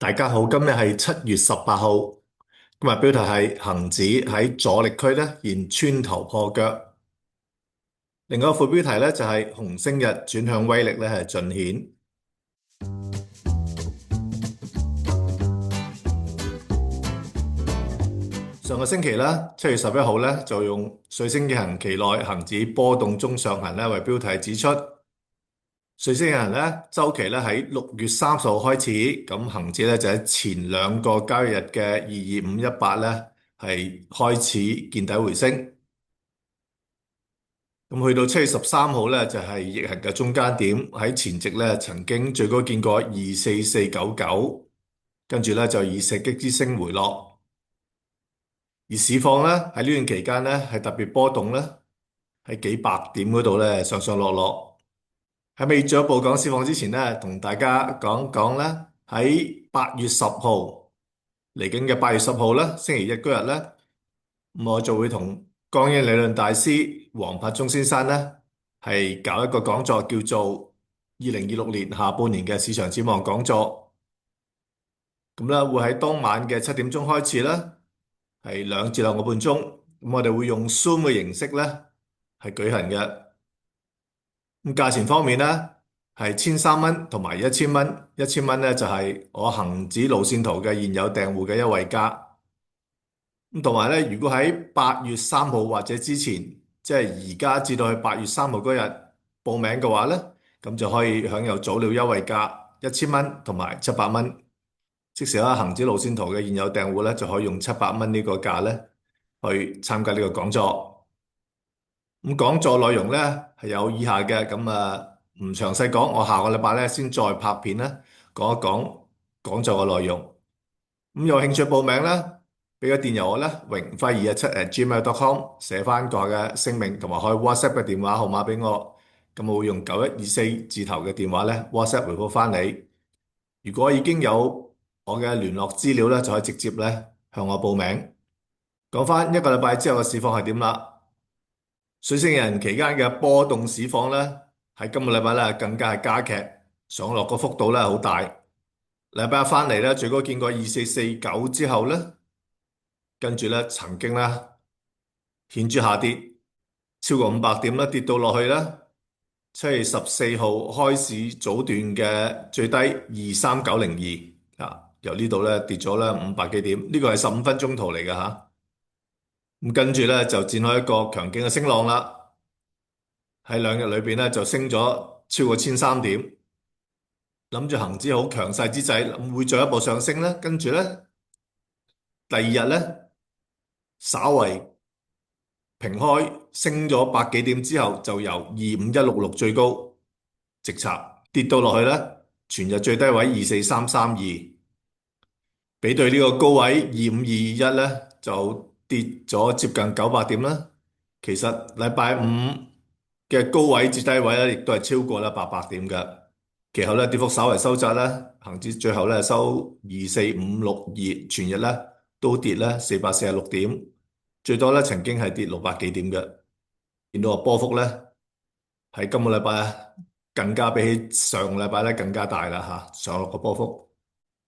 大家好，今日係7月18號，今日標題係恒指喺阻力區咧現穿頭破腳。另外一個副標題咧就係紅星日轉向威力咧係盡顯。上個星期咧7月11號咧就用水星逆行期內恒指波動中上行咧為標題指出，水星逆行咧周期咧喺6月30號開始，咁恒指咧就喺前兩個交易日嘅22518咧係開始見底回升。咁去到7月13號咧，就係逆行嘅中間點，喺前夕咧曾經最高見過24499，跟住咧就以射擊之星回落。而市況咧喺呢段期間咧係特別波動咧，喺幾百點嗰度咧上上落落。喺未進一步講市況之前咧，同大家講講咧喺8月10號嚟緊嘅8月10號咧，星期一嗰日咧，我就會同江英理論大師黃柏忠先生咧，係搞一個講座，叫做2026年下半年嘅市場展望講座。咁咧會喺當晚嘅7點鐘開始啦，係2至2個半鐘。咁我哋會用 Zoom 嘅形式咧係舉行嘅。咁價錢方面咧係1300同埋1000蚊，1000蚊咧就係我恒指路線圖嘅現有訂戶嘅優惠價。咁同埋咧，如果喺8月3號或者之前，即係而家至到去8月3號嗰日報名嘅話咧，咁就可以享有早鳥優惠價1000蚊同埋700蚊。即時啦，恒指路線圖嘅現有訂戶咧，就可以用700蚊呢個價咧去參加呢個講座。咁講座內容咧係有以下嘅，咁唔詳細講，我下個禮拜咧先再拍片咧講一講講座嘅內容。咁有興趣報名咧，俾個電郵我咧，榮輝217@gmail.com 寫翻個嘅姓名同埋開 WhatsApp 嘅電話號碼俾我，咁我會用9124字頭嘅電話咧 WhatsApp 回覆翻你。如果已經有我嘅聯絡資料咧，就可以直接咧向我報名。講翻一個禮拜之後嘅市況係點啦？水星人期間嘅波動市況咧，喺今個禮拜咧更加係加劇，上落個幅度咧好大。禮拜一翻嚟咧，最高見過2449之後咧，跟住咧曾經咧顯著下跌超過500點啦，跌到落去咧7月14號開市早段嘅最低23902啊，由呢度咧跌咗咧500幾點，呢個係15分鐘圖嚟嘅吓。咁跟住咧就展開一個強勁嘅升浪啦，喺2日裏邊咧就升咗超過1300點，諗住恒指好強勢之際，會進一步上升咧，跟住咧第二日咧稍為平開升咗百幾點之後，就由25166最高直插跌到落去咧，全日最低位24332，比對呢個高位25221咧，就跌咗接近900點啦。其實禮拜五嘅高位至低位咧，亦都係超過啦800點嘅。其後咧跌幅稍為收窄啦，恒指最後咧收24562，全日咧都跌咧446點。最多咧曾經係跌600幾點嘅，見到個波幅咧喺今個禮拜更加比起上個禮拜咧更加大啦吓，上落個波幅。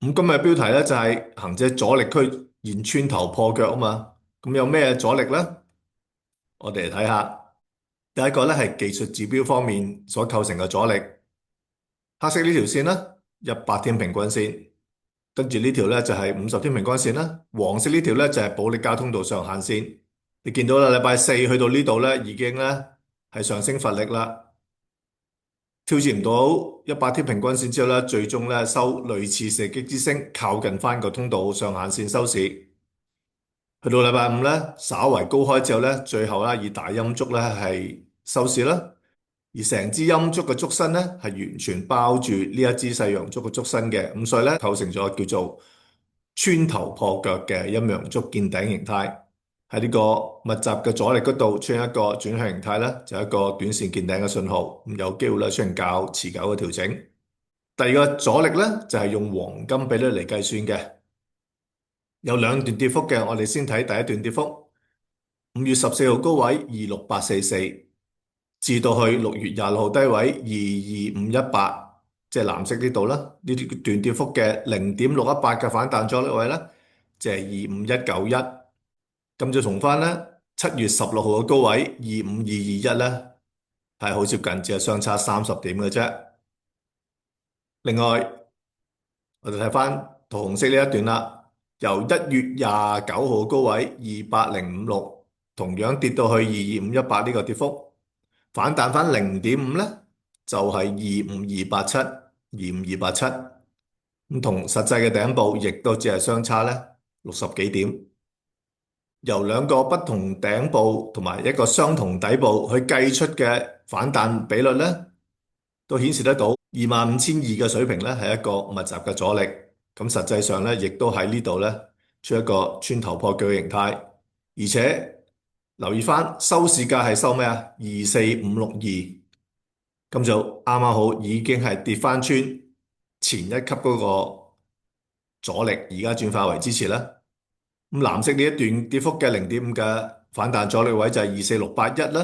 咁今日標題咧就係恒指阻力區現穿頭破腳啊嘛，咁有咩阻力咧？我哋嚟睇下，第一個咧係技術指標方面所構成嘅阻力，黑色呢條線啦，100天平均線。跟住呢條咧就係50天平均線啦，黃色呢條咧就係保力加通道上限線。你見到啦，禮拜四去到呢度咧，已經咧係上升乏力啦，挑戰唔到100天平均線之後咧，最終咧收類似射擊之星，靠近翻個通道上限線收市。去到禮拜五咧，稍為高開之後咧，最後咧以大陰燭咧係收市啦。而成支陰燭嘅燭身咧，係完全包住呢一支細陽燭嘅燭身嘅，咁所以咧構成咗叫做穿頭破腳嘅陰陽燭見頂形態。喺呢個密集嘅阻力嗰度出現一個轉向形態咧，就係一個短線見頂嘅信號，咁有機會咧出現較持久嘅調整。第二個阻力咧就係用黃金比率嚟計算嘅，有兩段跌幅嘅，我哋先睇第一段跌幅。5月14號高位26844。至到去6月26號低位22518，即係藍色呢度啦，呢啲段跌幅嘅0.618嘅反彈阻力位咧，即係25191。咁就同翻咧7月16號嘅高位25221咧，係好接近，只係相差30點嘅啫。另外，我哋睇翻圖紅色呢一段啦，由1月29號高位28056，同樣跌到去22518呢個跌幅，反彈翻0.5咧，就係25287，咁同實際嘅頂部亦都只係相差咧60幾點。由兩個不同頂部同埋一個相同底部去計出嘅反彈比率咧，都顯示得到25200嘅水平咧係一個密集嘅阻力。咁實際上咧，亦都喺呢度咧出一個穿頭破腳嘅形態。而且留意翻收市價係收咩啊？24562，咁就啱啱好已經係跌翻穿前一級嗰個阻力，而家轉化為支持啦。咁藍色呢一段跌幅嘅0.5嘅反彈阻力位就係24681啦。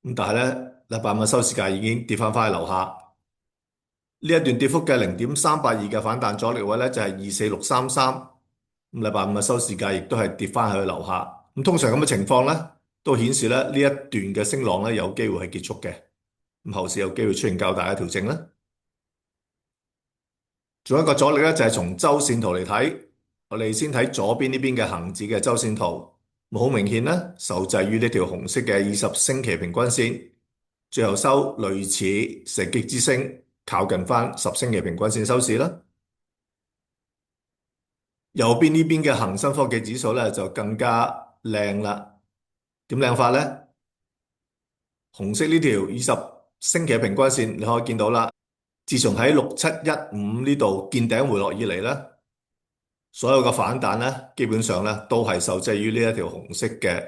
咁但係咧，禮拜五嘅收市價已經跌翻去樓下。呢一段跌幅嘅0.382嘅反彈阻力位咧就係24633。咁禮拜五嘅收市價亦都係跌翻去樓下。咁通常咁嘅情況咧，都顯示咧呢一段嘅升浪咧有機會係結束嘅。咁後市有機會出現較大嘅調整啦。仲有一個阻力咧就係從周線圖嚟睇。我哋先睇左邊呢邊嘅恒指嘅周線圖，好明顯咧，受制於呢條紅色嘅20星期平均線，最後收類似射擊之星，靠近翻10星期平均線收市啦。右邊呢邊嘅恒生科技指數咧就更加靚啦。點靚法咧？紅色呢條20星期平均線，你可以見到啦。自從喺6715呢度見頂回落以嚟咧，所有嘅反彈咧，基本上咧都係受制於呢一條紅色嘅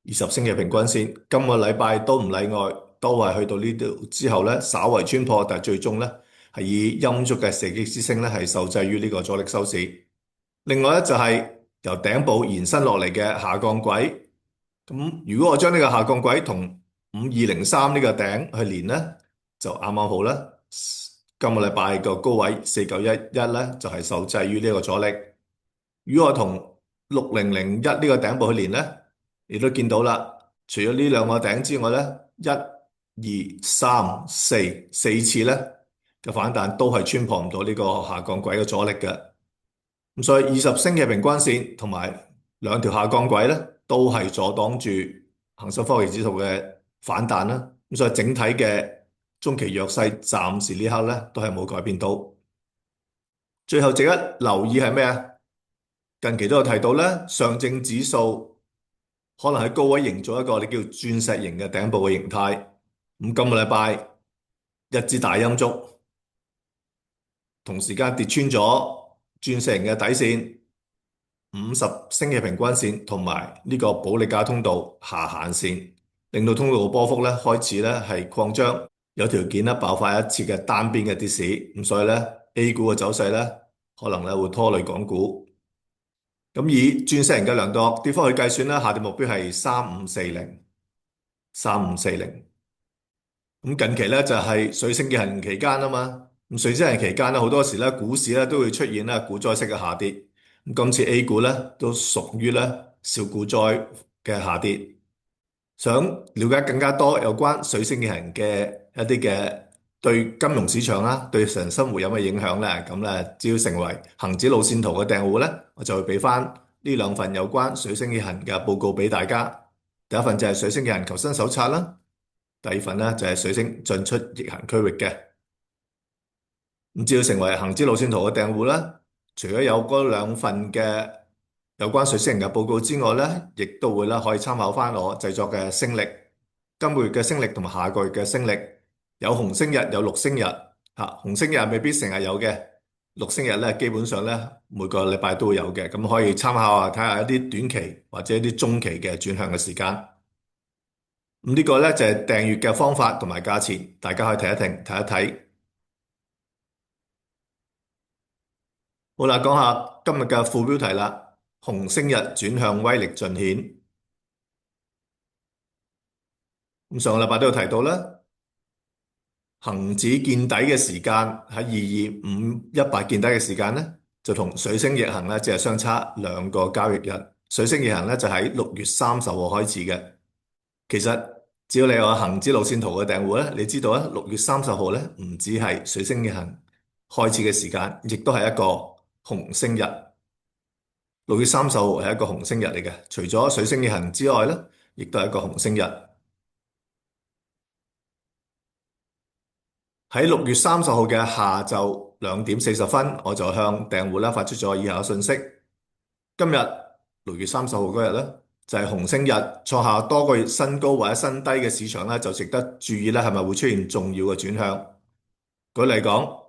20星期平均線。今個禮拜都唔例外，都係去到呢度之後咧，稍為穿破，但係最終咧係以陰燭嘅射擊之星咧係受制於呢個阻力收市。另外咧就係由頂部延伸落嚟嘅下降軌。咁如果我將呢個下降軌同5203呢個頂去連咧，就啱啱好啦。今個禮拜個高位4911咧，就係受制於呢個阻力。如果我同6001呢個頂部去連咧，你都見到啦。除咗呢兩個頂之外咧，1、2、3、4次咧嘅反彈都係穿破唔到呢個下降軌嘅阻力嘅。咁所以20星期平均線同埋兩條下降軌咧，都係阻擋住恒生科技指數嘅反彈啦。咁所以整體嘅中期弱勢暫時呢刻咧都係冇改變到。最後值得留意係咩啊？近期都有提到咧，上證指數可能喺高位營造一個你叫鑽石型嘅頂部嘅形態。咁今個禮拜一支大陰燭，同時間跌穿咗鑽石型嘅底線50星期平均線同埋呢個保利加通道下限線，令到通道嘅波幅咧開始咧係擴張，有條件咧爆發一次嘅單邊嘅跌市。咁所以咧 A 股嘅走勢咧可能咧會拖累港股。咁以鑽石型嘅量度跌幅去計算咧，下跌目標係3540。咁近期咧就係水星逆行期間啊嘛。咁水星逆行期間咧好多時咧股市咧都會出現咧股災式嘅下跌。咁今次 A 股咧都屬於咧小股災嘅下跌。想了解更加多有關水星逆行嘅一啲嘅對金融市場啦、對日常生活有咩影響咧？咁咧只要成為恒指路線圖嘅訂戶咧，我就會俾翻呢兩份有關水星逆行嘅報告俾大家。第一份就係水星逆行求生手冊啦，第二份咧就係水星進出逆行區域嘅。咁只要成為恒指路線圖嘅訂戶咧，除咗有嗰兩份嘅有關水星人嘅報告之外咧，亦都會咧可以參考翻我製作嘅星曆，今個月嘅星曆同埋下個月嘅星曆，有紅星日有綠星日。紅星日未必成日有嘅，綠星日咧基本上咧每個禮拜都會有嘅，咁可以參考下睇下一啲短期或者一啲中期嘅轉向嘅時間。咁呢個咧就係訂閱嘅方法同埋價錢，大家可以停一停睇一睇。好啦，講下今日嘅副標題啦，紅星日轉向威力盡顯。咁上個禮拜都有提到啦，恒指見底嘅時間喺22,518見底嘅時間咧，就同水星逆行咧只係相差2個交易日。水星逆行咧就喺6月30號開始嘅。其實只要你有恒指路線圖嘅訂戶咧，你知道咧6月30號咧唔止係水星逆行開始嘅時間，亦都係一個紅星日。6月30號係一個紅星日嚟嘅，除咗水星逆行之外咧，亦都係一個紅星日。喺6月30號嘅下晝2點40分，我就向訂戶咧發出咗以下嘅信息。今日6月30號嗰日咧，就係紅星日，創下多個月新高或者新低嘅市場咧，就值得注意咧，係咪會出現重要嘅轉向？舉例嚟講，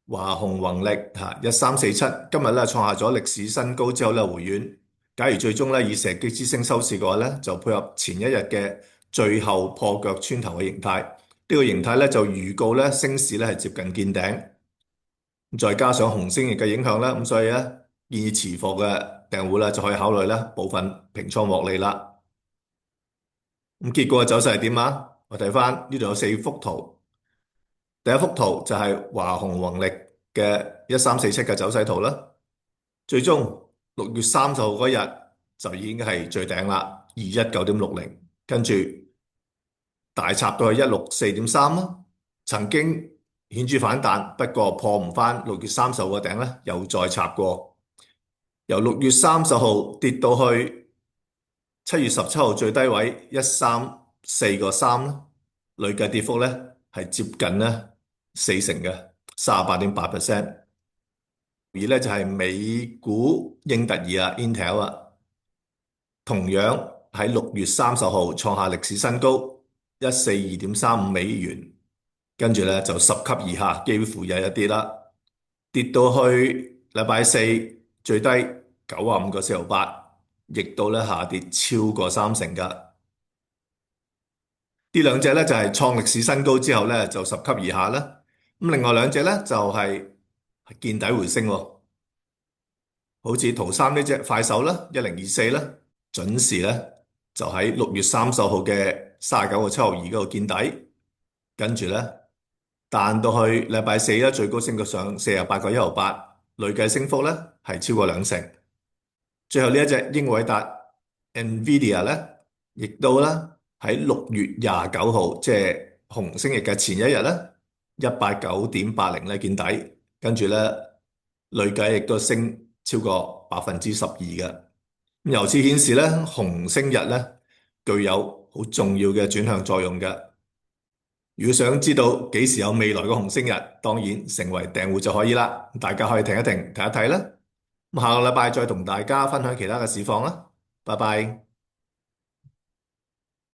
華虹宏力1347今日咧創下咗歷史新高之後咧回軟。假如最終咧以射擊之星收市嘅話咧，就配合前一日嘅最後破腳穿頭嘅形態，呢個形態咧就預告咧升市咧係接近見頂。再加上紅星逆嘅影響咧，咁所以咧建議持貨嘅訂戶咧就可以考慮咧部分平倉獲利啦。咁結果嘅走勢係點啊？我睇翻呢度有4幅圖，第一幅圖就係華虹宏力嘅1347嘅走勢圖啦。最終6月30號嗰日就已經係最頂啦，219.60，跟住大插到去164.3啦，曾經顯著反彈，不過破唔翻6月30號個頂咧，又再插過，由6月30號跌到去7月17號最低位134.3啦，累計跌幅咧係接近咧40%嘅38.8%。而咧就係美股英特爾啊 Intel 啊，同樣喺6月30號創下歷史新高142.35美元，跟住咧就10級以下，幾乎有一啲啦，跌到去禮拜四最低95.48，亦都咧下跌超過30%噶。呢兩隻咧就係創歷史新高之後咧就10級以下啦。咁另外兩隻咧就係見底回升喎。好似圖三呢隻快手啦，1024啦，準時咧就喺6月30號嘅39.72嗰度見底，跟住咧彈到去禮拜四啦，最高升到上48.18，累計升幅咧係超過2成。最後呢一隻英偉達 NVIDIA 咧，亦都啦喺6月29號，即係紅星日嘅前一日咧，189.80咧見底，跟住咧累計亦都升超過12%嘅。由此顯示咧，紅星日咧具有好重要嘅轉向作用嘅。如果想知道幾時有未來嘅紅星日，當然成為訂戶就可以啦。大家可以停一停，睇一睇啦。咁下個禮拜再同大家分享其他嘅市況啦。拜拜。